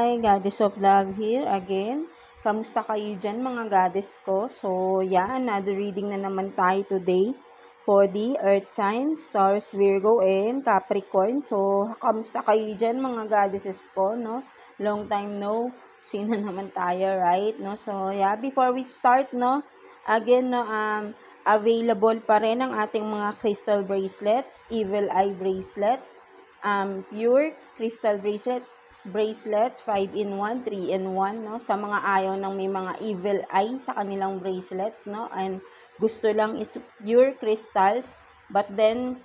Hi, Goddess of Love here again. Kamusta kayo dyan mga goddess ko? So, another reading na naman tayo today for the Earth signs, Taurus, Virgo, and Capricorn. So, kamusta kayo dyan mga goddesses ko, no? Long time no see na naman tayo, right? No? So, before we start, no? Again, no, available pa rin ang ating mga crystal bracelets, evil eye bracelets, pure crystal bracelets, 5-in-1, 3-in-1, no? Sa mga ayaw ng may mga evil eye sa kanilang bracelets, no? And gusto lang is pure crystals, but then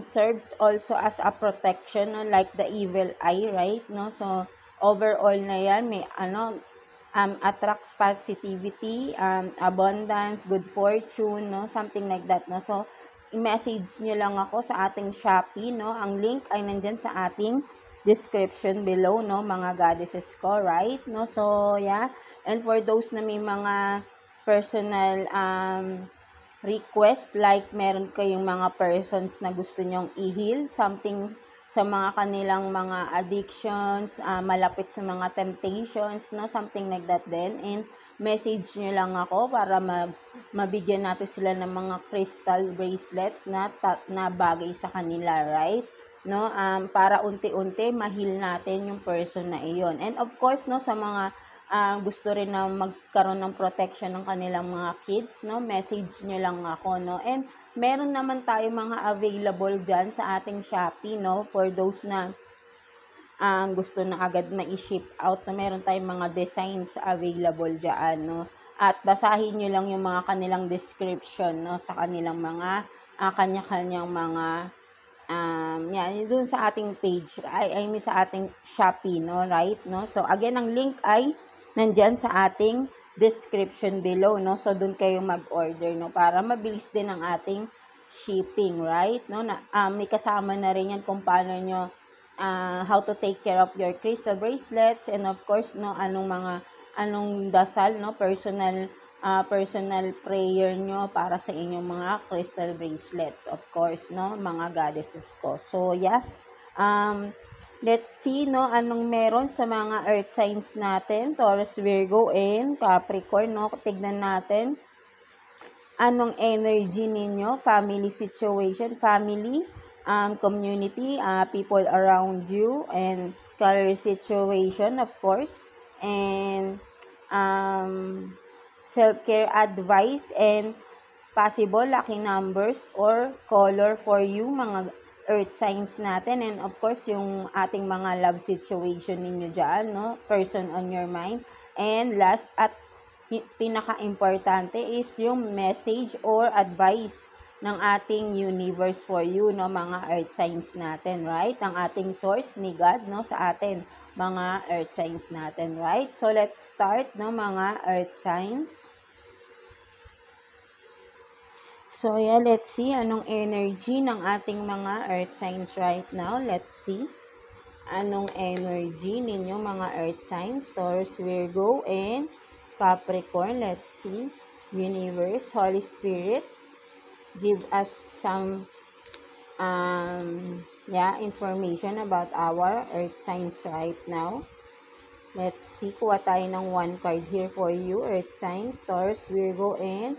serves also as a protection, no? Like the evil eye, right? No? So overall na yan, may attracts positivity, abundance, good fortune, no? Something like that, no? So i-message nyo lang ako sa ating Shopee, no? Ang link ay nandyan sa ating description below, no, mga goddesses ko, right? No, so and for those na may mga personal request, like meron kayong mga persons na gusto nyong i-heal something sa mga kanilang mga addictions, malapit sa mga temptations, no, something like that din, and message nyo lang ako para mabigyan natin sila ng mga crystal bracelets na bagay sa kanila, right? No, para unti-unti mahil natin yung person na iyon. And of course, no, sa mga gusto rin na magkaroon ng protection ng kanilang mga kids, no, message nyo lang ako, no. And meron naman tayo mga available dyan sa ating Shopee, no, for those na gusto na agad ma-ship out, na meron tayong mga designs available dyan, no. At basahin nyo lang yung mga kanilang description, no, sa kanilang mga kanya-kanyang mga doon sa ating page, I mean sa ating Shopee, no, right, no. So again, ang link ay nandyan sa ating description below, no. So doon kayo mag-order, no, para mabilis din ang ating shipping, right, no. May kasama na rin yan kung paano nyo how to take care of your crystal bracelets, and of course, no, anong dasal, no, personal prayer nyo para sa inyong mga crystal bracelets, of course, no, mga goddesses ko. So, let's see, no, anong meron sa mga earth signs natin, Taurus, Virgo, and Capricorn, no. Tignan natin anong energy ninyo, family situation, family, community, people around you, and career situation, of course, and self-care advice, and possible lucky numbers or color for you, mga earth signs natin, and of course, yung ating mga love situation ninyo dyan, no, person on your mind, and last at pinaka-importante is yung message or advice ng ating universe for you, no, mga earth signs natin, right? Ang ating source ni God, no, sa atin, mga earth signs natin, right? So, let's start, no, mga earth signs. So, let's see anong energy ng ating mga earth signs right now. Let's see anong energy ninyo, mga earth signs, Taurus, Virgo, and Capricorn. Let's see. Universe, Holy Spirit, give us some information about our earth signs right now. Let's see. Kuha tayo ng one card here for you, earth signs, Taurus, Virgo, and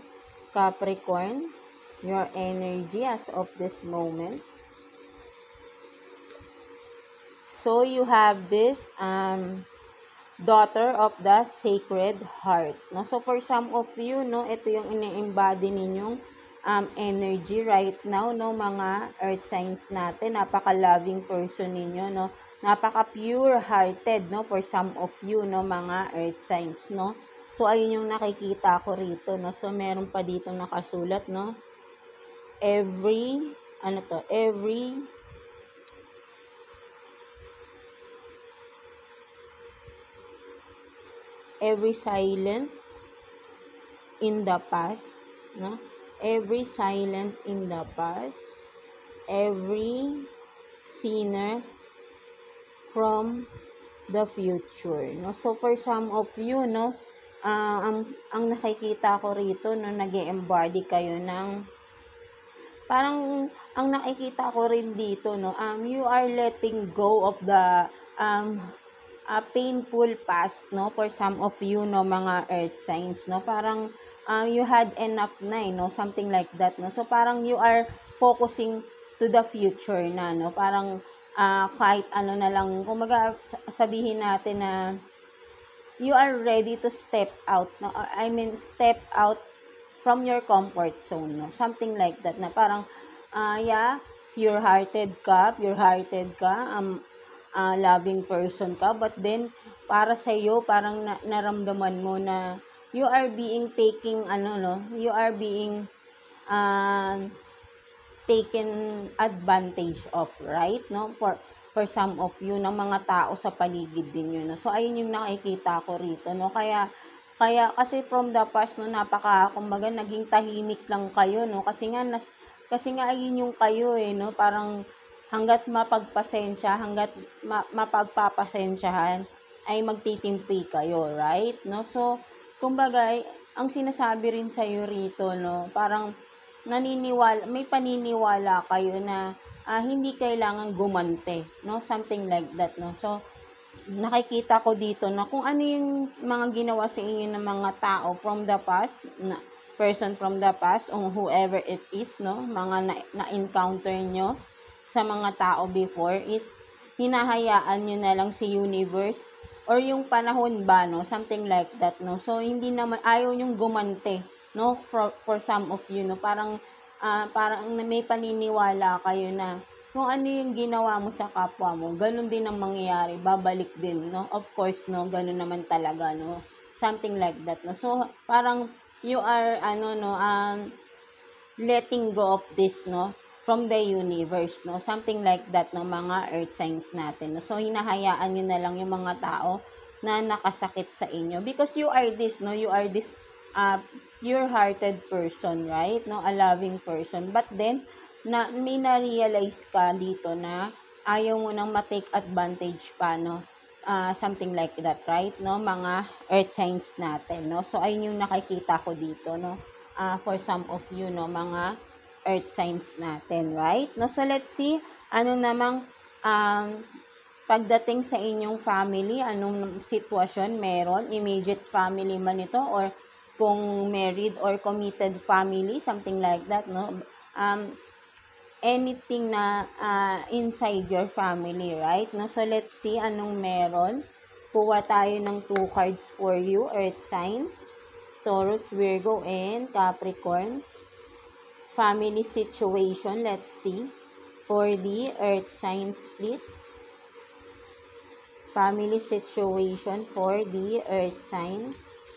Capricorn. Your energy as of this moment. So you have this daughter of the Sacred Heart, no. So for some of you, no, ito yung ini-embody ninyong energy right now, no, mga earth signs natin. Napaka-loving person ninyo, no. Napaka-pure hearted, no, for some of you, no, mga earth signs, no. So ayun yung nakikita ko rito, no. So meron pa dito nakasulat, no. Every silent in the past, no? Every silent in the past, every sinner from the future, no? So for some of you, no, ang nakikita ko rito, no, nag-embody kayo ng parang ang nakikita ko rin dito, no, you are letting go of the painful past, no, for some of you, no, mga earth signs, no, parang you had enough na, no, something like that, no, so parang you are focusing to the future na, no, parang kahit ano na lang, kumbaga sabihin natin na you are ready to step out, no, I mean step out from your comfort zone, no, something like that, na parang yeah, pure-hearted ka, loving person ka, but then para sa iyo parang naramdaman mo na you are being you are being taken advantage of, right, no, for some of you, ng mga tao sa paligid din yun, no? So ayun yung nakikita ko rito, no, kaya kasi from the past, no, kumbaga naging tahimik lang kayo, no, kasi nga ayun yung kayo, no, parang hanggat mapagpapasensyahan ay magtitimpi kayo, right, no, so kumbaga ang sinasabi rin sa iyo rito, no, parang may paniniwala kayo na hindi kailangan gumante, no, something like that, no, so nakikita ko dito na kung ano yung mga ginawa sa inyo ng mga tao from the past, person from the past, or whoever it is, no, mga na-encounter nyo sa mga tao before, is hinahayaan nyo na lang si universe or yung panahon ba, no, something like that, no, so hindi naman, ayaw nyong gumante, no, for some of you, no, parang may paniniwala kayo na kung ano yung ginawa mo sa kapwa mo, ganun din ang mangyayari, babalik din, no? Of course, no, ganun naman talaga, no? Something like that, no? So, parang you are, letting go of this, no? From the universe, no? Something like that, no, mga earth signs natin, no? So, hinahayaan nyo na lang yung mga tao na nakasakit sa inyo. Because you are this, no? You are this, pure-hearted person, right? No? A loving person. But then, may na-realize ka dito na ayaw mo nang ma-take advantage pa, no? Something like that, right? No? Mga earth signs natin, no? So, ayun yung nakikita ko dito, no? For some of you, no? Mga earth signs natin, right? No? So, let's see, ano namang pagdating sa inyong family, anong sitwasyon meron? Immediate family man ito, or kung married or committed family, something like that, no? Anything na inside your family, right? No? So, let's see anong meron. Kuha tayo ng 2 cards for you, earth signs, Taurus, Virgo, and Capricorn. Family situation, let's see. For the earth signs, please. Family situation for the earth signs.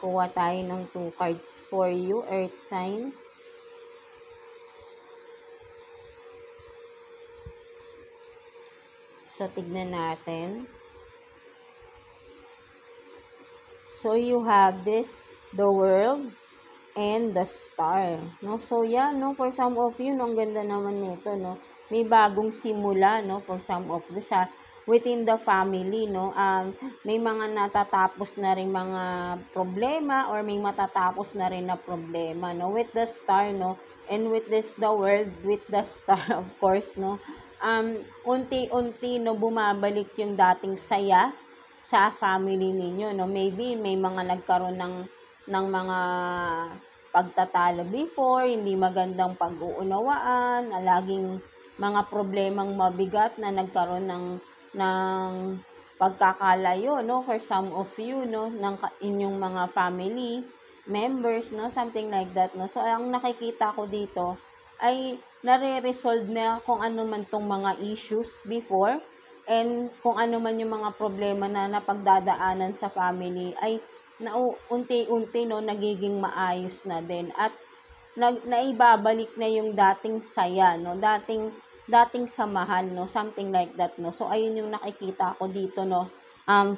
Kuha tayo ng 2 cards for you, earth signs. So, tignan natin. So, you have this, the World, and the Star. No? So, yeah, no, for some of you, no, ang ganda naman nito, no? May bagong simula, no, for some of you, within the family, no? May mga natatapos na rin mga problema, or may matatapos na rin na problema, no? With the Star, no? And with this, the World, with the Star, of course, no? Unti-unti, no, bumabalik yung dating saya sa family ninyo, no? Maybe may mga nagkaroon ng mga pagtatalo before, hindi magandang pag-uunawaan, laging mga problemang mabigat na nagkaroon ng pagkakalayo, no, for some of you, no, ng inyong mga family members, no, something like that, no. So, ang nakikita ko dito ay nare-resolve na kung ano man tong mga issues before, and kung ano man yung mga problema na napagdadaanan sa family ay unti-unti, no, nagiging maayos na din, at naibabalik na yung dating saya, no, dating samahan, no, something like that, no. So, ayun yung nakikita ko dito, no,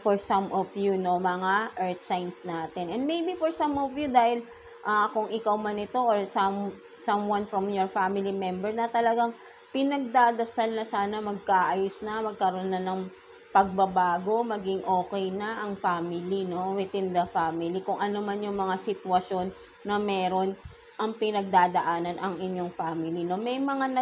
for some of you, no, mga earth signs natin. And maybe for some of you, dahil kung ikaw man ito or someone from your family member na talagang pinagdadasal na sana magkaayos na, magkaroon na ng pagbabago, maging okay na ang family, no, within the family. Kung ano man yung mga sitwasyon na meron ang pinagdadaanan ang inyong family, no. May mga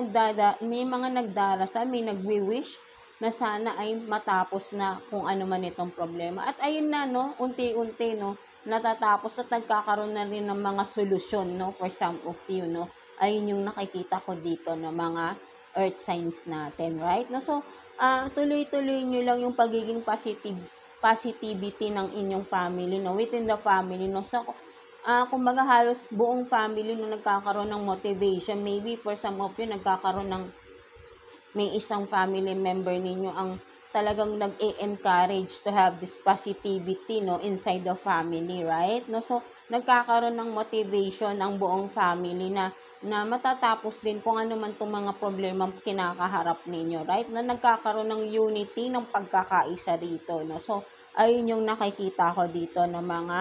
nagdarasal, may nagwi-wish na sana ay matapos na kung ano man itong problema. At ayun na, no, unti-unti, no, natatapos at nagkakaroon na rin ng mga solusyon, no, for some of you, no. Ayun yung nakikita ko dito ng mga earth signs natin, right? No, so, tuloy-tuloy nyo lang yung pagiging positivity ng inyong family, no, within the family, no. So, kumbaga halos buong family no nagkakaroon ng motivation. Maybe for some of you nagkakaroon ng may isang family member ninyo ang talagang nag-e-encourage to have this positivity no inside the family, right? No, so nagkakaroon ng motivation ang buong family na matatapos din kung ano man tong mga problema kinakaharap ninyo, right? Na nagkakaroon ng unity, ng pagkakaisa dito, no? So, ayun yung nakikita ko dito ng mga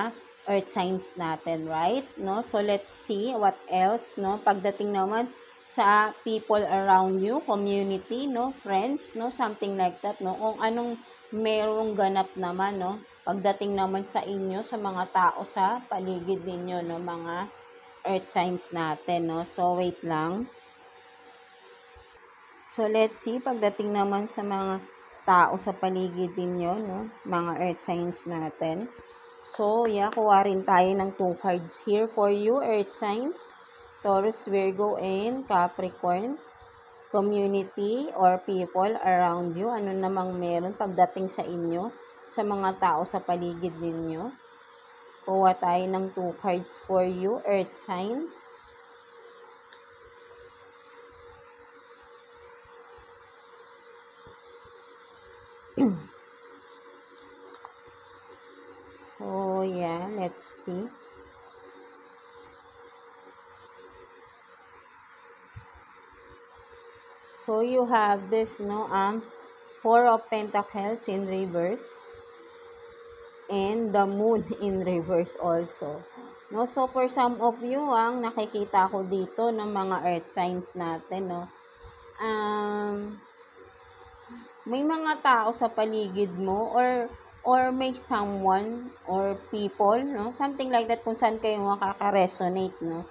earth signs natin, right? No? So, let's see what else, no? Pagdating naman sa people around you, community, no? Friends, no? Something like that, no? Kung anong merong ganap naman, no? Pagdating naman sa inyo, sa mga tao sa paligid ninyo, no? Mga earth signs natin, no? So, wait lang. So, let's see, pagdating naman sa mga tao sa paligid ninyo, no? Mga earth signs natin. So, yeah, kuha rin tayo ng 2 cards here for you, earth signs. Taurus, Virgo, and Capricorn. Community or people around you. Ano namang meron pagdating sa inyo, sa mga tao sa paligid ninyo. Kuha tayo ng 2 cards for you, earth signs. So, yeah, let's see. So, you have this, no, 4 of Pentacles in reverse. And the Moon in reverse also. No, so, for some of you, ang nakikita ko dito ng mga earth signs natin, no, may mga tao sa paligid mo or may someone or people, no? Something like that kung saan kayo makaka-resonate, no?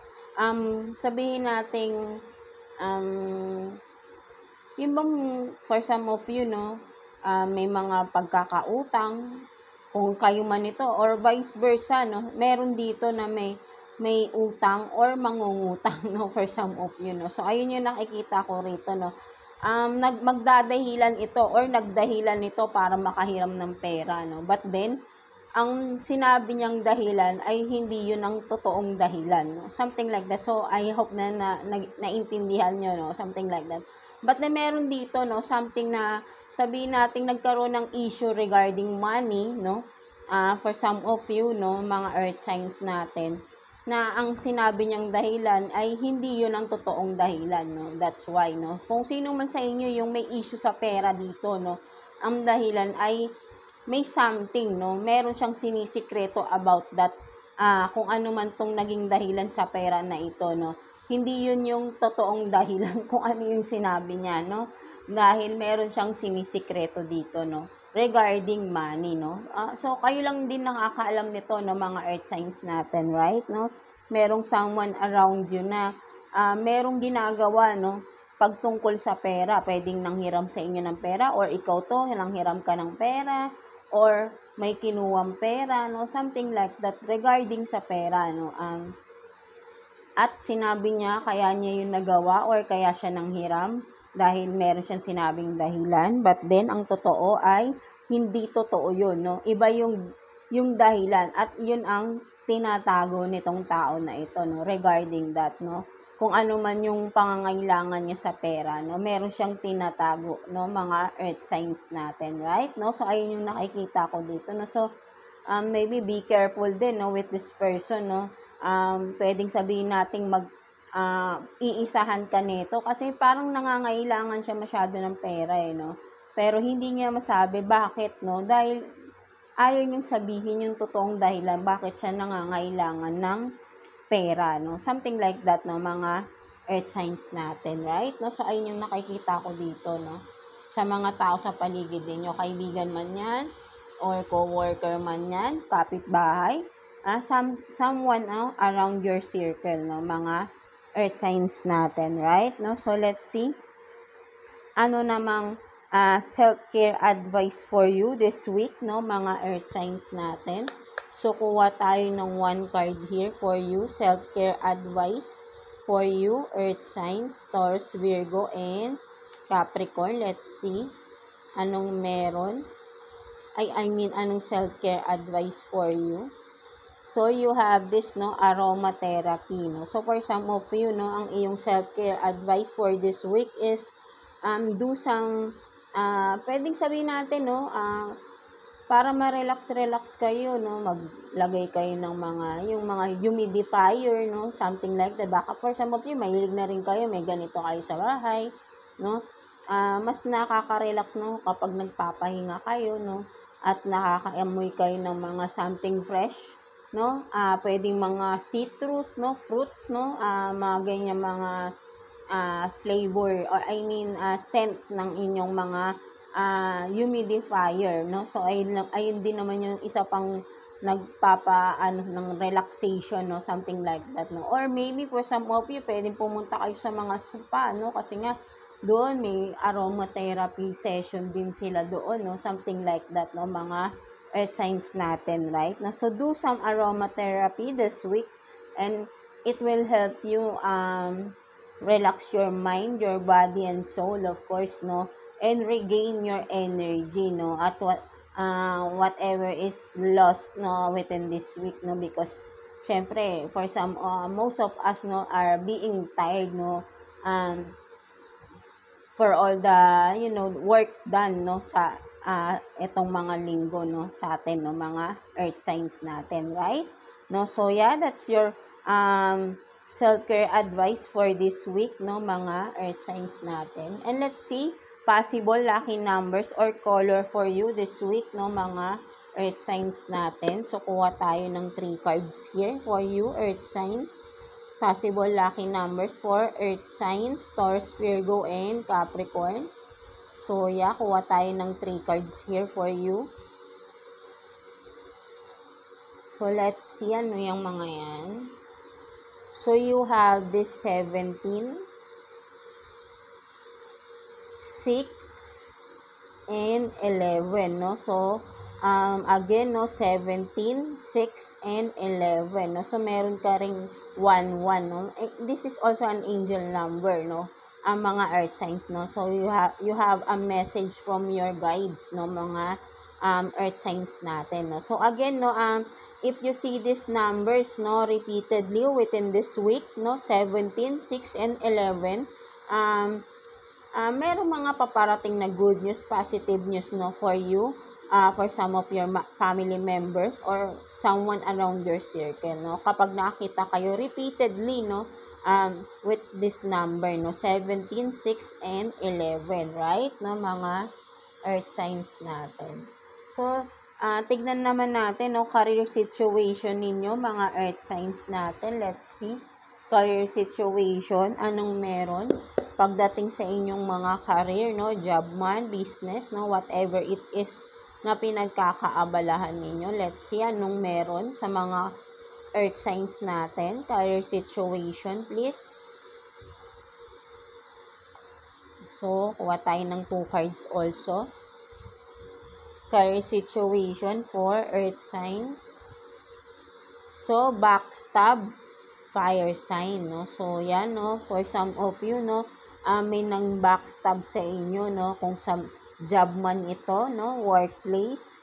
Sabihin nating yung bang for some of you, no, may mga pagkakautang kung kayo man ito or vice versa, no? Meron dito na may utang or mangungutang, no, for some of you, no? So, ayun yung nakikita ko rito, no? Magdadahilan ito or nagdahilan ito para makahiram ng pera, no? But then, ang sinabi niyang dahilan ay hindi yun ang totoong dahilan, no? Something like that. So, I hope na naintindihan nyo, no? Something like that. But na meron dito, no? Something na sabihin natin nagkaroon ng issue regarding money, no? For some of you, no? Mga earth signs natin, na ang sinabi niyang dahilan ay hindi yun ang totoong dahilan, no? That's why, no? Kung sino man sa inyo yung may issue sa pera dito, no? Ang dahilan ay may something, no? Meron siyang sinisikreto about that, kung ano man tong naging dahilan sa pera na ito, no? Hindi yun yung totoong dahilan kung ano yung sinabi niya, no? Dahil meron siyang sinisikreto dito, no? Regarding money, no? So, kayo lang din nakakaalam nito, no, mga earth signs natin, right, no? Merong someone around you na merong ginagawa, no? Pagtungkol sa pera, pwedeng nanghiram sa inyo ng pera or ikaw to, nanghiram ka ng pera or may kinuwang pera, no? Something like that regarding sa pera, no? At sinabi niya, kaya niya yung nagawa or kaya siya nanghiram dahil meron siyang sinabing dahilan. But then, ang totoo ay hindi totoo yun, no? Iba yung dahilan at yun ang tinatago nitong tao na ito, no? Regarding that, no? Kung ano man yung pangangailangan niya sa pera, no? Meron siyang tinatago, no? Mga earth signs natin, right? No? So, ayun yung nakikita ko dito, no? So, maybe be careful din, no? With this person, no? Pwedeng sabihin nating iisahan ka nito kasi parang nangangailangan siya masyado ng pera, no? Pero hindi niya masabi bakit, no? Dahil ayaw niyang sabihin yung totoong dahilan bakit siya nangangailangan ng pera, no? Something like that, no? Mga earth signs natin, right? No? So, ayun yung nakikita ko dito, no? Sa mga tao sa paligid ninyo, kaibigan man yan, or co-worker man yan, kapitbahay, someone around your circle, no? Mga earth signs natin, right? No? So, let's see. Ano namang self-care advice for you this week, no, mga earth signs natin. So, kuha tayo ng one card here for you, self-care advice for you, earth signs, Taurus, Virgo, and Capricorn. Let's see anong meron. Anong self-care advice for you. So, you have this, no, aromatherapy, no. So, for some of you, no, ang iyong self-care advice for this week is do some, pwedeng sabihin natin, no, para ma-relax kayo, no, maglagay kayo ng yung mga humidifier, no, something like that. Baka for some of you, mahilig na rin kayo, may ganito kayo sa bahay, no. Mas nakaka-relax, no, kapag nagpapahinga kayo, no, at nakaka-amoy kayo ng mga something fresh, no. Pwedeng mga citrus, no, fruits, no, mga ganyan mga flavor or scent ng inyong mga humidifier, no? So, ayun din naman yung isa pang ng relaxation, no? Something like that, no? Or maybe for some of you, pwedeng pumunta kayo sa mga spa, no? Kasi nga, doon may aromatherapy session din sila doon, no? Something like that, no? Mga earth signs natin, right? No? So, do some aromatherapy this week and it will help you relax your mind, your body, and soul, of course, no? And regain your energy, no, at whatever is lost, no, within this week, no, because syempre for some most of us, no, are being tired, no, for all the work done, no, sa itong mga linggo, no, sa atin, no, mga earth signs natin, right? No, so yeah, that's your self-care advice for this week, no, mga earth signs natin. And let's see possible lucky numbers or color for you this week, no, mga earth signs natin. So, kuha tayo ng 3 cards here for you, earth signs. Possible lucky numbers for earth signs, Taurus, Virgo, and Capricorn. So, yeah, kuha tayo ng 3 cards here for you. So, let's see ano yung mga yan. So, you have this 17, 6, and 11, no? So, again, no, 17, 6, and 11, no? So, meron ka ring 1, 1, no? This is also an angel number, no? Ang mga earth signs, no? So, you have a message from your guides, no? Mga earth signs natin, no? So, again, no, if you see these numbers, no, repeatedly within this week, no, 17, 6, and 11, merong mga paparating na good news, positive news, no, for you, for some of your family members or someone around your circle, no. Kapag nakita kayo repeatedly, no, with this number, no, 17, 6, and 11, right, no, mga earth signs natin. So, tignan naman natin, no, career situation ninyo, mga earth signs natin. Let's see, career situation, anong meron pagdating sa inyong mga career, no, job man, business, no, whatever it is na pinagkakaabalahan ninyo. Let's see anong meron sa mga earth signs natin, career situation, please. So, kuha tayo ng 2 cards also. Career situation for earth signs. So, backstab, fire sign, no. So, yan, no, for some of you, no, may nang backstab sa inyo, no, kung sa job man ito, no, workplace,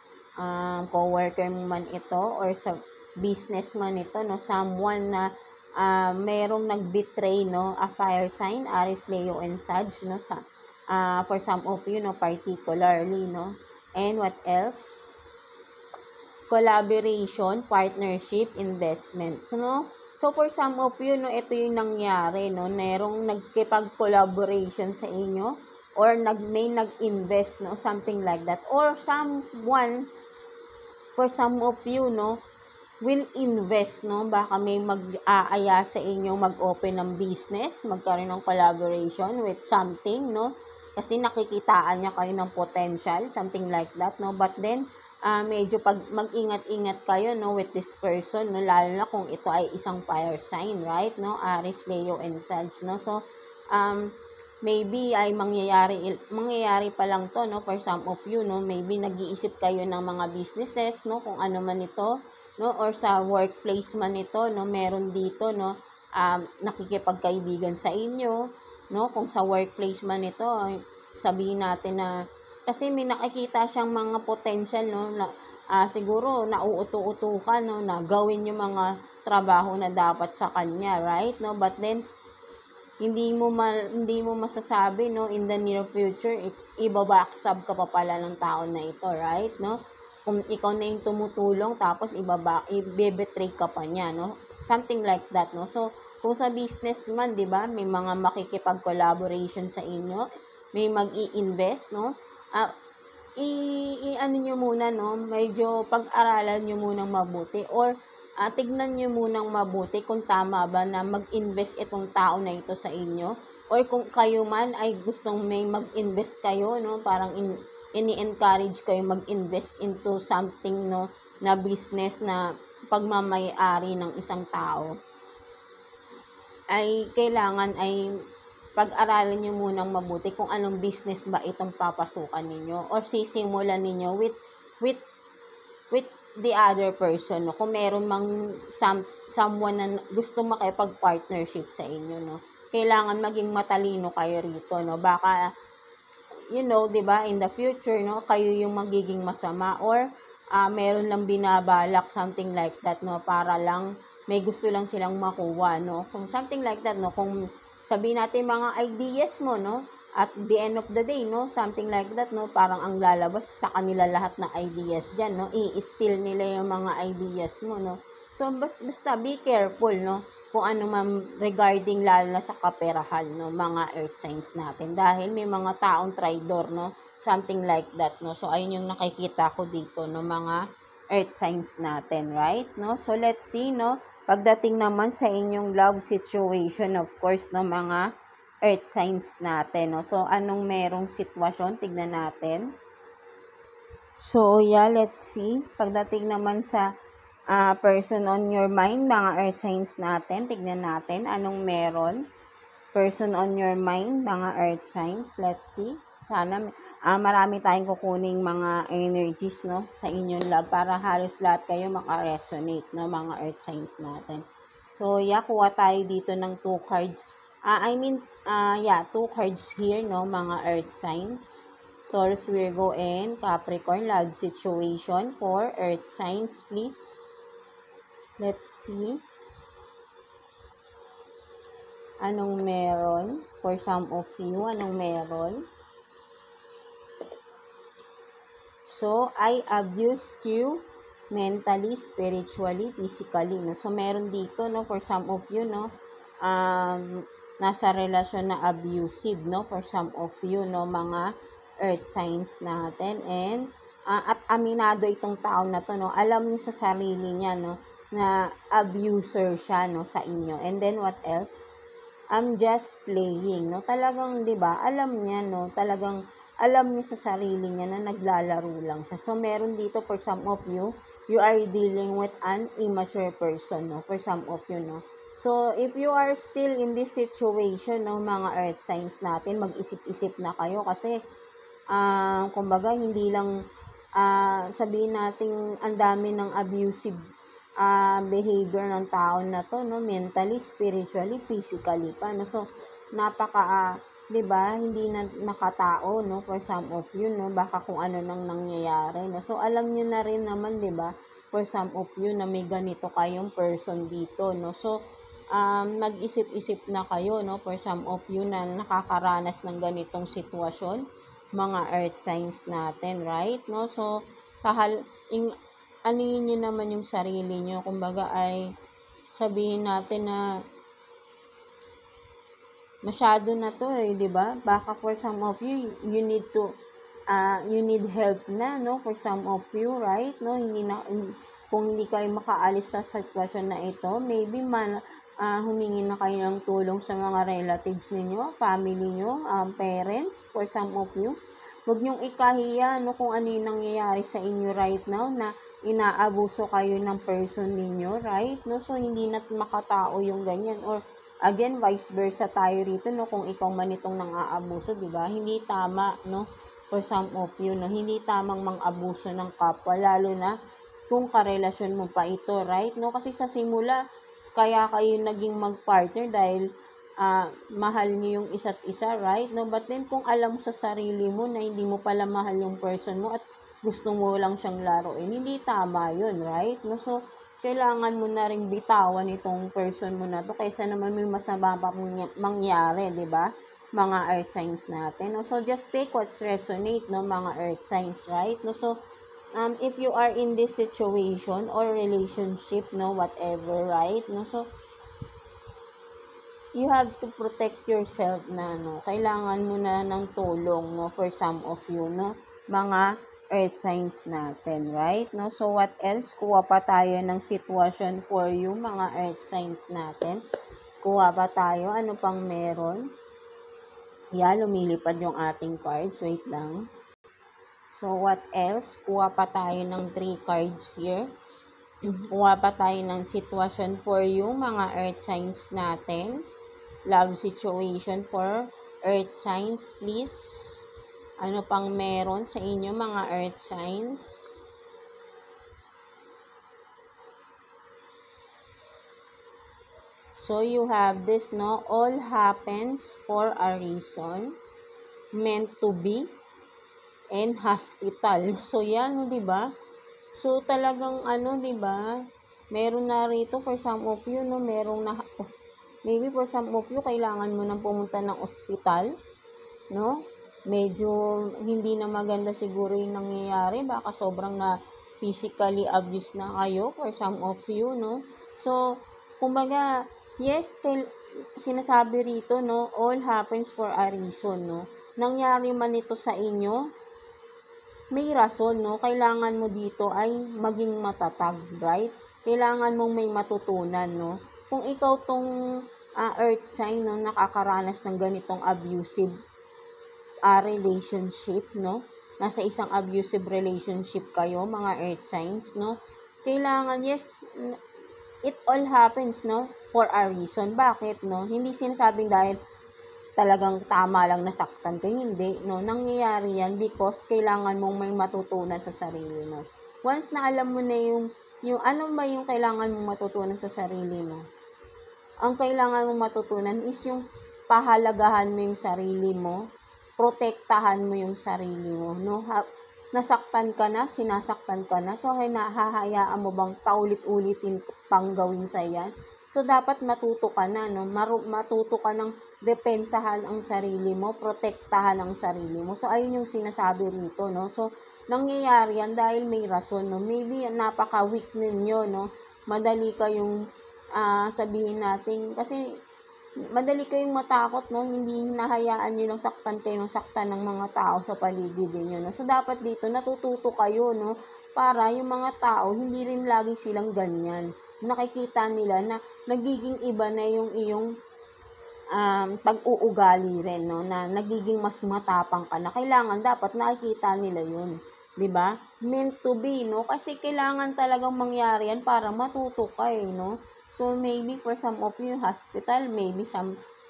co-worker man ito, or sa business man ito, no, someone na merong nag-betray, no, a fire sign, Aries, Leo, and Sag, no, for some of you, no, particularly, no. And what else? Collaboration, partnership, investment. So, no? So, for some of you, no, ito yung nangyari, no? Merong nagkipag-collaboration sa inyo or may nag-invest, no? Something like that. Or someone, for some of you, no, will invest, no? Baka may mag-aaya sa inyo mag-open ng business, magkaroon ng collaboration with something, no? Kasi nakikitaan niya kayo ng potential, something like that, no? But then, medyo pag mag-ingat-ingat kayo, no, with this person, no, lalo na kung ito ay isang fire sign, right, no, Aries, Leo, and Sag, no. So, maybe ay mangyayari pa lang to, no, for some of you, no, maybe nag-iisip kayo ng mga businesses, no, kung ano man ito, no, or sa workplace man ito, no, meron dito, no, nakikipagkaibigan sa inyo, no, kung sa workplace man ito, sabihin natin na, kasi may nakikita siyang mga potential, no, na siguro nauuto-uto ka, no, na gawin yung mga trabaho na dapat sa kanya, right, no, but then hindi mo masasabi, no, in the near future iba-backstab ka pa pala ng tao na ito, right, no, kung ikaw na yung tumutulong tapos i-betray ka pa niya, no, something like that, no. So kung sa business man, 'di ba, may mga makikipag-collaboration sa inyo, may mag-i-invest, no, ano nyo muna, no, medyo pag-aralan nyo munang mabuti, or tignan nyo munang mabuti kung tama ba na mag-invest itong tao na ito sa inyo, or kung kayo man ay gustong may mag-invest kayo, no, parang ini-encourage kayo mag-invest into something, no, na business na pagmamay-ari ng isang tao, ay kailangan ay pag-aralan nyo munang mabuti kung anong business ba itong papasukan ninyo, or sisimulan ninyo with the other person, no? Kung meron mang someone na gusto makipag-partnership sa inyo, no? Kailangan maging matalino kayo rito, no? Baka, you know, 'di ba, in the future, no, kayo yung magiging masama, or meron lang binabalak, something like that, no, para lang may gusto lang silang makuha, no? Kung something like that, no, kung sabihin natin mga ideas mo, no, at the end of the day, no, something like that, no, parang ang lalabas sa kanila lahat na ideas dyan, no, i-steal nila yung mga ideas mo, no. So basta be careful, no, kung ano man regarding lalo na sa kaperahan, no, mga earth signs natin, dahil may mga taong traidor, no, something like that, no. So ayun yung nakikita ko dito, no, mga earth signs natin, right, no. So let's see, no, pagdating naman sa inyong love situation, of course, no, mga earth signs natin, no. So anong merong sitwasyon, tignan natin. So yeah, let's see, pagdating naman sa person on your mind, mga earth signs natin, tignan natin anong meron. Person on your mind, mga earth signs, let's see. Sana marami tayong kukuning mga energies, no, sa inyong love, para halos lahat kayo maka-resonate, no, mga earth signs natin. So yeah, kuha tayo dito ng 2 cards. 2 cards here, no, mga earth signs. Taurus, Virgo, and Capricorn, love situation for earth signs, please. Let's see. Anong meron? For some of you, anong meron? So, I abused you mentally, spiritually, physically, no? So, meron dito, no, for some of you, no, nasa relasyon na abusive, no, for some of you, no, mga earth signs natin. And, at aminado itong tao na to, no, alam niyo sa sarili niya, no, na abuser siya, no, sa inyo. And then, what else? I'm just playing, no? Talagang, 'di ba? Alam niya, no? Talagang alam niya sa sarili niya na naglalaro lang siya. So meron dito for some of you, you are dealing with an immature person, no? For some of you, no? So if you are still in this situation, no, mga earth signs natin, mag-isip-isip na kayo, kasi kumbaga hindi lang sabihin natin ang dami ng abusive behavior ng tao na to, no, mentally, spiritually, physically pa, no. So napaka 'di ba, hindi na nakatao, no, for some of you, no, baka kung ano nang nangyayari, no. So alam niyo na rin naman, 'di ba, for some of you na may ganito kayong person dito, no. So mag-isip-isip na kayo, no, for some of you na nakakaranas ng ganitong sitwasyon, mga earth signs natin, right, no. So anuhin nyo naman yung sarili nyo, kumbaga ay sabihin natin na masyado na to, di ba? Baka for some of you, you need help na, no, for some of you, right, no, kung hindi kayo makaalis sa sitwasyon na ito, maybe humingi na kayo ng tulong sa mga relatives ninyo, family nyo, parents, for some of you. Huwag niyong ikahiya, no, kung ano yung nangyayari sa inyo right now, na inaabuso kayo ng person ninyo, right, no. So hindi na makatao yung ganyan, or Again, vice versa tayo rito, no? Kung ikaw man itong nang-aabuso, di ba? Hindi tama, no? For some of you, no? Hindi tamang mang-abuso ng kapwa, lalo na kung karelasyon mo pa ito, right? No? Kasi sa simula, kaya kayo naging mag-partner dahil mahal niyo yung isa't isa, right? No? But then, kung alam mo sa sarili mo na hindi mo pala mahal yung person mo at gusto mo lang siyang laruin, hindi tama yun, right? No? So, kailangan mo na ring bitawan itong person mo na to kaysa naman may masama pa mangyari, di ba? Mga earth signs natin. No? So, just take what's resonate, no? Mga earth signs, right? No? So, if you are in this situation or relationship, no? Whatever, right? No? So, you have to protect yourself na, no? Kailangan mo na ng tulong, no? For some of you, no? Mga earth signs natin, right? No? So, what else? Kuha pa tayo ng sitwasyon for you, mga earth signs natin. Kuha pa tayo. Ano pang meron? Yan, lumilipad yung ating cards. Wait lang. So, what else? Kuha pa tayo ng 3 cards here. Kuha pa tayo ng sitwasyon for you, mga earth signs natin. Love situation for earth signs, please. Ano pang meron sa inyo, mga earth signs? So, you have this, no? All happens for a reason, meant to be, and hospital. So, yan, di ba? So, talagang, di ba? Meron na rito, for some of you, no? Merong na, maybe for some of you, kailangan mo nang pumunta ng ospital, no? Medyo hindi na maganda siguro yung nangyayari, baka sobrang na physically abused na kayo for some of you, no? So, kumbaga, yes, sinasabi rito, no, all happens for a reason, no? Nangyari man ito sa inyo, may rason, no? Kailangan mo dito ay maging matatag, right? Kailangan mong may matutunan, no? Kung ikaw tong earth sign, no, nakakaranas ng ganitong abusive relationship, no? Nasa isang abusive relationship kayo, mga earth signs, no? Kailangan, yes, it all happens, no? For a reason. Bakit, no? Hindi sinasabing dahil talagang tama lang nasaktan kayo, hindi, no? Nangyayari yan because kailangan mong may matutunan sa sarili mo. Once na alam mo na yung ano ba yung kailangan mong matutunan sa sarili mo? Ang kailangan mong matutunan is yung pahalagahan mo yung sarili mo, protektahan mo yung sarili mo, no? Nasaktan ka na, sinasaktan ka na, so hahayaan mo bang paulit-ulitin pang gawin sa yan? So, dapat matuto ka na, no? Matuto ka ng depensahan ang sarili mo, protektahan ang sarili mo. So, ayun yung sinasabi rito, no? So, nangyayari yan dahil may rason, no? Maybe napaka-weak ninyo, no? Madali kayong sabihin natin, kasi madali kayong matakot, no? Hindi hinahayaan nyo ng saktan kayo ng saktan ng mga tao sa paligid nyo, no? So, dapat dito, natututo kayo, no? Para yung mga tao, hindi rin lagi silang ganyan. Nakikita nila na nagiging iba na yung iyong pag-uugali rin, no? Na nagiging mas matapang ka na. Kailangan, dapat nakikita nila yun. 'Di ba? Meant to be, no? Kasi kailangan talagang mangyari yan para matuto ka, no? So, maybe for some of you, hospital, maybe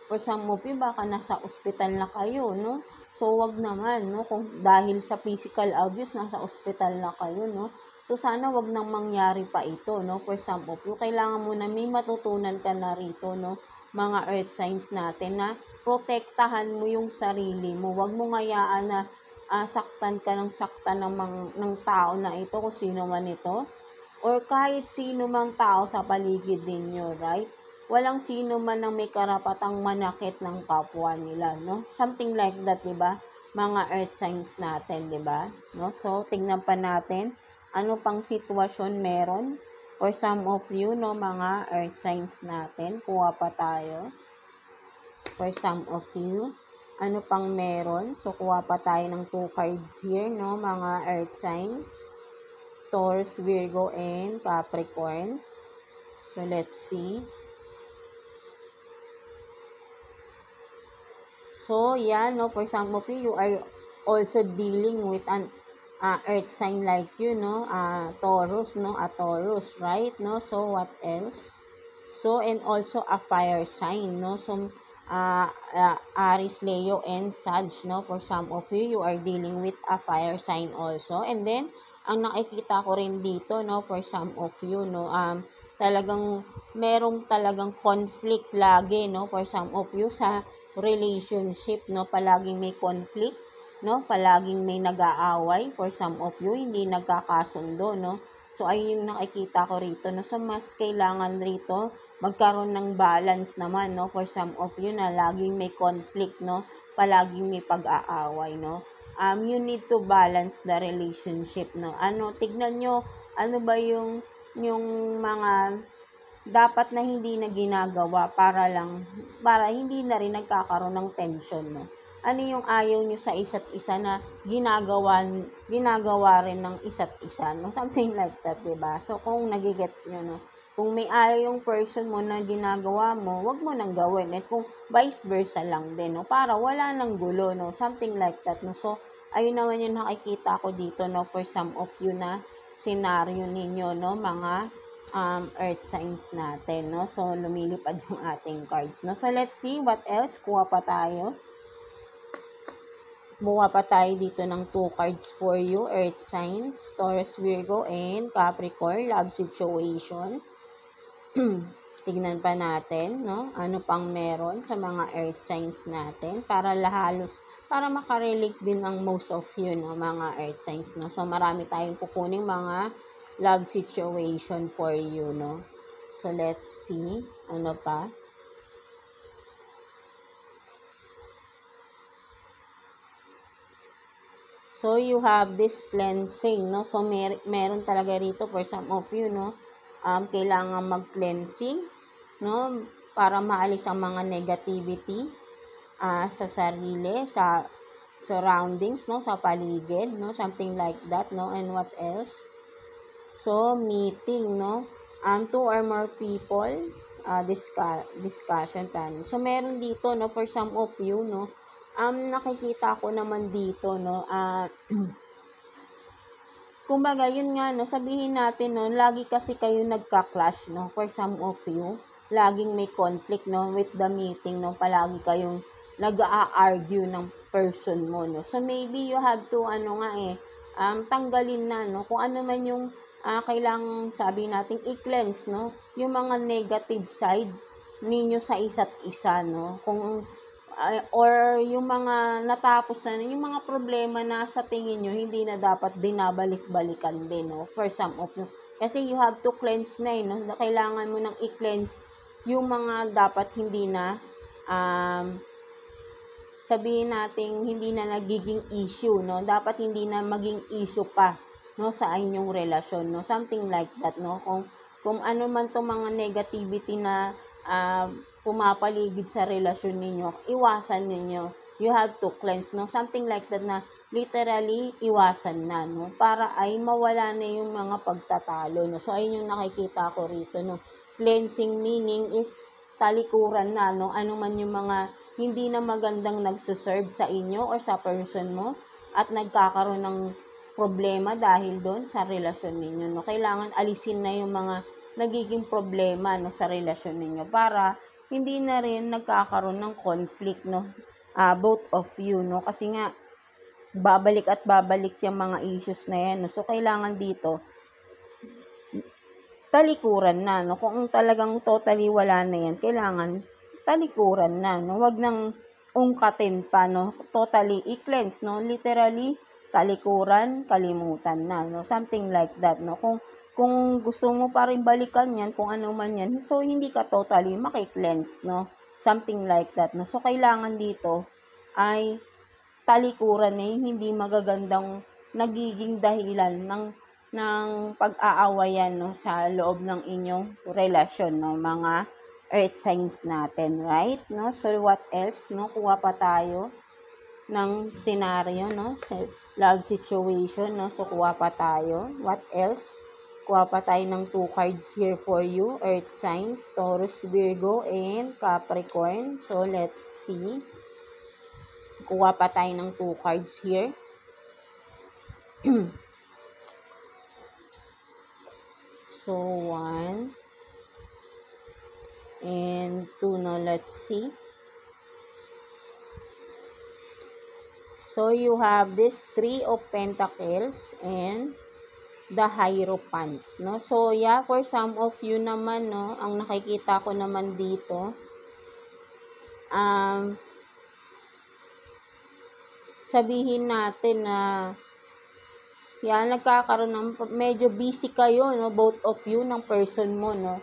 for some of you, baka nasa ospital na kayo, no? So, wag naman, no? Kung dahil sa physical abuse, nasa ospital na kayo, no? So, sana wag nang mangyari pa ito, no? For some of you, kailangan mo na may matutunan ka na rito, no? Mga earth signs natin na protektahan mo yung sarili mo. Wag mo ngayaan na saktan ka ng saktan ng tao na ito, kung sino man ito. Or kahit sino mang tao sa paligid ninyo, right? Walang sino man ang may karapatang manakit ng kapwa nila, no? Something like that, di ba? Mga earth signs natin, di ba? No? So, tingnan pa natin ano pang sitwasyon meron for some of you, no? Mga earth signs natin. Kuha pa tayo. For some of you, ano pang meron? So, kuha pa tayo ng 2 cards here, no? Mga earth signs. Taurus, Virgo, and Capricorn. So, let's see. So, yan, no? For some of you, you are also dealing with an earth sign like you, no? Taurus, no? A Taurus, right? No? So, what else? So, and also a fire sign, no? So, Aries, Leo, and Sag, no? For some of you, you are dealing with a fire sign also. And then, ang nakikita ko rin dito, no? For some of you, no? Talagang, merong talagang conflict lagi, no? For some of you, sa relationship, no? Palaging may conflict, no? Palaging may nag-aaway. For some of you, hindi nagkakasundo, no? So, ayun yung nakikita ko rito, no? So, mas kailangan rito magkaroon ng balance naman, no? For some of you na laging may conflict, no? Palaging may pag-aaway, no? You need to balance the relationship, no? Tignan nyo, ano ba yung mga dapat na hindi na ginagawa para hindi na rin nagkakaroon ng tension, no? Ano yung ayaw nyo sa isa't isa na ginagawa rin ng isa't isa, no? Something like that, diba? So, kung nagigets nyo, no? Kung may ayaw yung person mo na ginagawa mo, wag mo nang gawin. At kung vice versa lang din, no? Para wala nang gulo, no? Something like that, no? So, ayun naman yung nakikita ko dito, no? For some of you na scenario ninyo, no? Mga earth signs natin, no? So, lumilipad yung ating cards, no? So, let's see what else. Kuha pa tayo dito ng 2 cards for you, earth signs, Taurus, Virgo, and Capricorn, love situation. Tignan pa natin, no? Ano pang meron sa mga earth signs natin para makarelate din ang most of you, no? Mga earth signs, no? So, marami tayong kukuning mga love situation for you, no? So, let's see. Ano pa? So, you have this cleansing, no? So, meron talaga rito for some of you, no? Kailangan mag-cleansing, no? Para maalis ang mga negativity sa sarili, sa surroundings, no? Sa paligid, no? Something like that, no? And what else? So, meeting, no? 2 or more people, discussion planning. So, meron dito, no? For some of you, no? Nakikita ko naman dito, no? Kumbaga, yun nga, no, sabihin natin, no, lagi kasi kayo nagka-clash, no, for some of you, laging may conflict, no, with the meeting, no, palagi kayong nag-a-argue ng person mo, no. So, maybe you have to, tanggalin na, no, kung ano man yung kailangang sabi natin i-cleanse, no, yung mga negative side ninyo sa isa't isa, no, kung or yung mga natapos na, yung mga problema na sa tingin nyo, hindi na dapat binabalik-balikan din, no? For some of you. Kasi you have to cleanse na, no? Kailangan mo nang i-cleanse yung mga dapat hindi na, sabihin natin, hindi na nagiging issue, no? Dapat hindi na maging issue pa, no? Sa inyong relasyon, no? Something like that, no? Kung ano man tong mga negativity na, pumapaligid sa relasyon ninyo, iwasan ninyo. You have to cleanse, no? Something like that na literally iwasan na, no? Para ay mawala na yung mga pagtatalo, no? So, ayun yung nakikita ko rito, no? Cleansing meaning is talikuran na, no? Ano man yung mga hindi na magandang nagsuserve sa inyo or sa person mo at nagkakaroon ng problema dahil doon sa relasyon ninyo, no? Kailangan alisin na yung mga nagiging problema, no, sa relasyon ninyo para hindi na rin nagkakaroon ng conflict, no, both of you, no, kasi nga babalik at babalik yung mga issues na yan, no? So, kailangan dito talikuran na, no, kung talagang totally wala na yan, kailangan talikuran na, no, wag nang ungkatin pa, no, totally i-cleanse, no, literally talikuran, kalimutan na, no, something like that, no. Kung gusto mo pa rin balikan yan, kung ano man yan, so hindi ka totally maki-cleanse, no? Something like that, no? So, kailangan dito ay talikuran na hindi magagandang nagiging dahilan ng pag-aawayan, no, sa loob ng inyong relasyon, no, mga earth signs natin, right? No? So, what else, no? Kuha pa tayo ng scenario, no? Love situation, no? So, kuha pa tayo. What else? Kuha pa tayo ng 2 cards here for you. Earth signs, Taurus, Virgo, and Capricorn. So, let's see. Kuha pa tayo ng 2 cards here. So, 1, and 2, no? Let's see. So, you have this 3 of Pentacles and the Hierophant, no? So, yeah, for some of you naman, no, ang nakikita ko naman dito, sabihin natin na, yan, nagkakaroon ng, medyo busy kayo, no, both of you, ng person mo, no,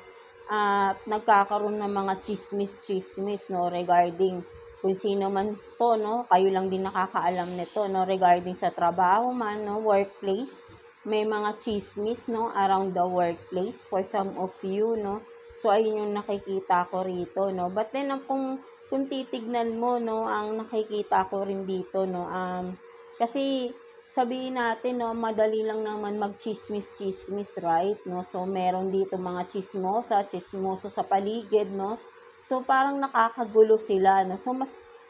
at nagkakaroon ng mga chismis, no, regarding kung sino man to, no, kayo lang din nakakaalam nito, no, regarding sa trabaho man, no, workplace, may mga chismis, no, around the workplace for some of you, no. So, ayun yung nakikita ko rito, no. But then, kung titignan mo, no, ang nakikita ko rin dito, no, kasi, sabihin natin, no, madali lang naman mag-chismis, right, no. So, meron dito mga chismoso sa paligid, no. So, parang nakakagulo sila, no. So,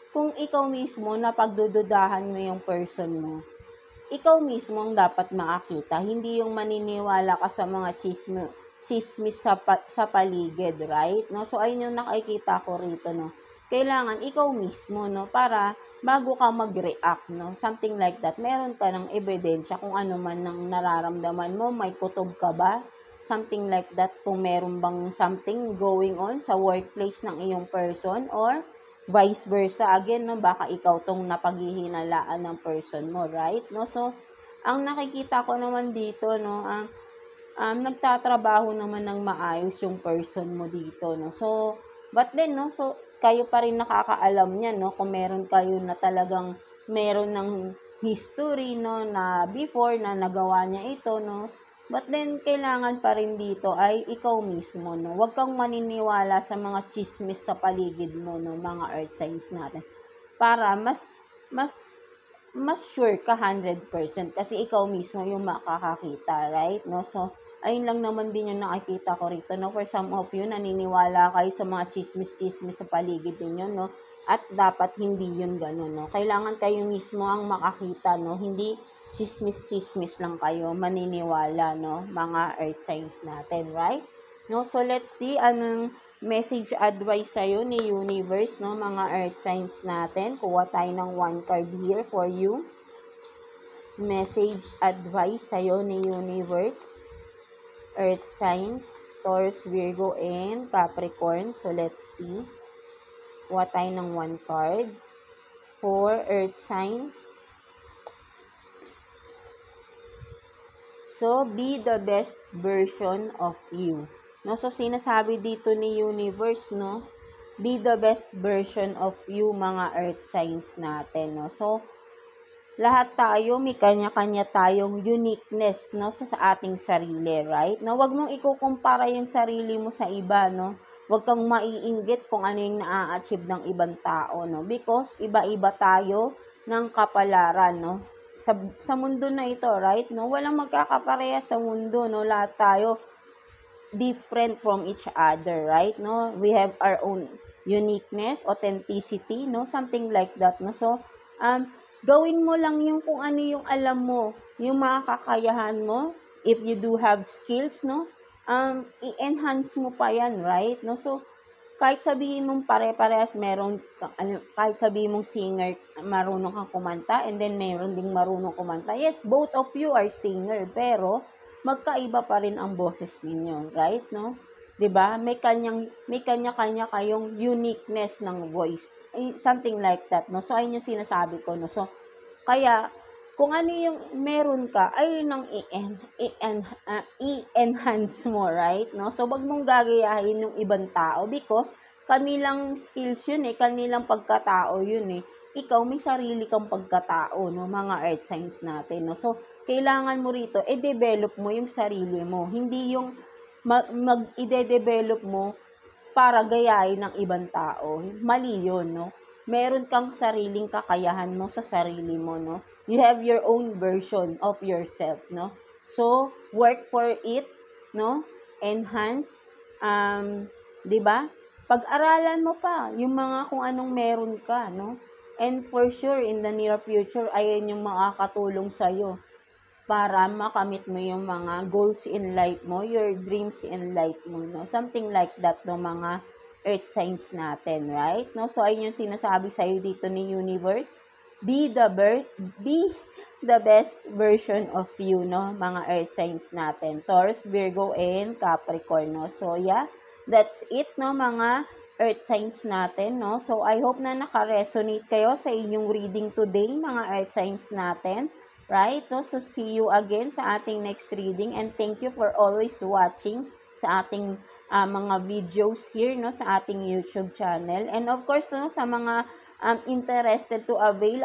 kung ikaw mismo, napagdududahan mo yung person mo, ikaw mismo ang dapat makakita, hindi yung maniniwala ka sa mga chismis sa paligid, right? No? So, ayun yung nakikita ko rito, no? Kailangan ikaw mismo, no? Para bago ka mag-react, no? Something like that. Meron ka ng ebidensya kung ano man ang nararamdaman mo, may kutob ka ba? Something like that, kung meron bang something going on sa workplace ng iyong person, or vice versa, again, no, baka ikaw tong napaghihinalaan ng person mo, right? No, so, ang nakikita ko naman dito, no, nagtatrabaho naman ng maayos yung person mo dito, no. So, but then, no, so, kayo pa rin nakakaalam niyan, no, kung meron kayo na talagang meron ng history, no, na before na nagawa niya ito, no. But then, kailangan pa rin dito ay ikaw mismo, no? Huwag kang maniniwala sa mga chismis sa paligid mo, no? Mga earth signs natin. Para mas sure ka 100% kasi ikaw mismo yung makakakita, right? No? So, ayun lang naman din yung nakikita ko rito, no? For some of you, naniniwala kayo sa mga chismis sa paligid ninyo, no? At dapat hindi yun ganun, no? Kailangan kayo mismo ang makakita, no? Hindi chismis lang kayo maniniwala, no, mga earth signs natin, right? No, so let's see anong message advice sa'yo ni universe, no, mga earth signs natin. Kuha tayo ng 1 card here for you. Message advice sa'yo ni universe, earth signs, Taurus, Virgo, and Capricorn. So let's see. Kuha tayo ng 1 card for earth signs. So, be the best version of you. No, so sinasabi dito ni universe, no, be the best version of you, mga earth signs natin, no. So, lahat tayo may kanya-kanya tayong uniqueness, no, sa ating sarili, right? No, wag mong ikukumpara yung sarili mo sa iba, no. Wag kang maiinggit kung ano yung na-achieve ng ibang tao, no, because iba-iba tayo ng kapalaran, no. Sa mundo na ito, right? No, walang magkakapareha sa mundo, no. Lahat tayo different from each other, right? No, we have our own uniqueness, authenticity, no, something like that, no. So, gawin mo lang yung kung ano yung alam mo, yung mga kakayahan mo. If you do have skills, no, i-enhance mo pa yan, right? No, so, kahit sabihin mong pare-parehas, kahit sabihin mong singer, marunong kang kumanta, and then meron ding marunong kumanta. Yes, both of you are singer, pero magkaiba pa rin ang boses ninyo, right, no? 'Di ba? May kanya-kanya kayong uniqueness ng voice. Something like that, no? So, ayun yung sinasabi ko, no? So, kaya, kung ano yung meron ka, ay nang i-enhance mo, right? No? So, wag mong gagayahin ng ibang tao because kanilang skills yun kanilang pagkatao yun Ikaw, may sarili kang pagkatao, no? Mga earth signs natin, no? So, kailangan mo rito, i-develop mo yung sarili mo. Hindi yung i-develop mo para gayahin ng ibang tao. Mali yun, no? Meron kang sariling kakayahan mo sa sarili mo, no? You have your own version of yourself, no? So, work for it, no? Enhance, 'di ba? Pag-aralan mo pa yung mga kung anong meron ka, no? And for sure, in the near future, ayan yung makakatulong sa'yo para makamit mo yung mga goals in life mo, your dreams in life mo, no? Something like that, no, mga earth signs natin, right? No? So, ayun yung sinasabi sa'yo dito ni universe. Be the best version of you, no? Mga earth signs natin. Taurus, Virgo, and Capricorn, no? So, yeah, that's it, no? Mga earth signs natin, no? So, I hope na naka-resonate kayo sa inyong reading today, mga earth signs natin. Right? No? So, see you again sa ating next reading, and thank you for always watching sa ating mga videos here, no, sa ating YouTube channel. And of course, no, sa mga interested to avail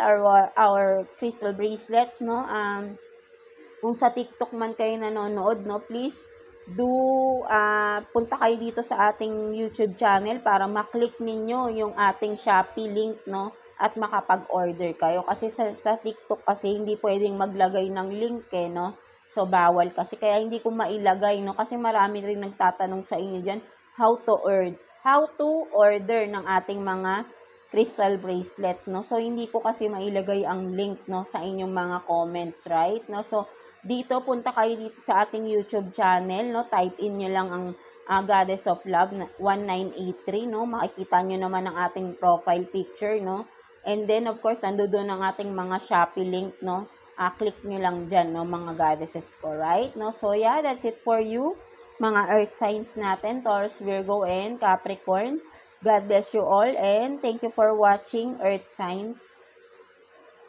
our crystal bracelets, no, kung sa TikTok man kayo nanonood, no, please do punta kayo dito sa ating YouTube channel para maklik ninyo yung ating Shopee link, no, at makapag-order kayo. Kasi sa TikTok kasi hindi pwedeng maglagay ng link, no. So, bawal kasi. Kaya hindi ko mailagay, no. Kasi marami rin nagtatanong sa inyo dyan, how to order ng ating mga crystal bracelets, no. So, hindi ko kasi mailagay ang link, no, sa inyong mga comments, right? No. So, dito, punta kayo dito sa ating YouTube channel, no. Type in nyo lang ang Goddess of Love 1983, no. Makikita nyo naman ang ating profile picture, no. And then, of course, nandoon ang ating mga Shopee link, no. Click nyo lang dyan, no, mga goddesses ko, right? No? So, yeah, that's it for you, mga earth signs natin, Taurus, Virgo, and Capricorn. God bless you all, and thank you for watching Earth Signs.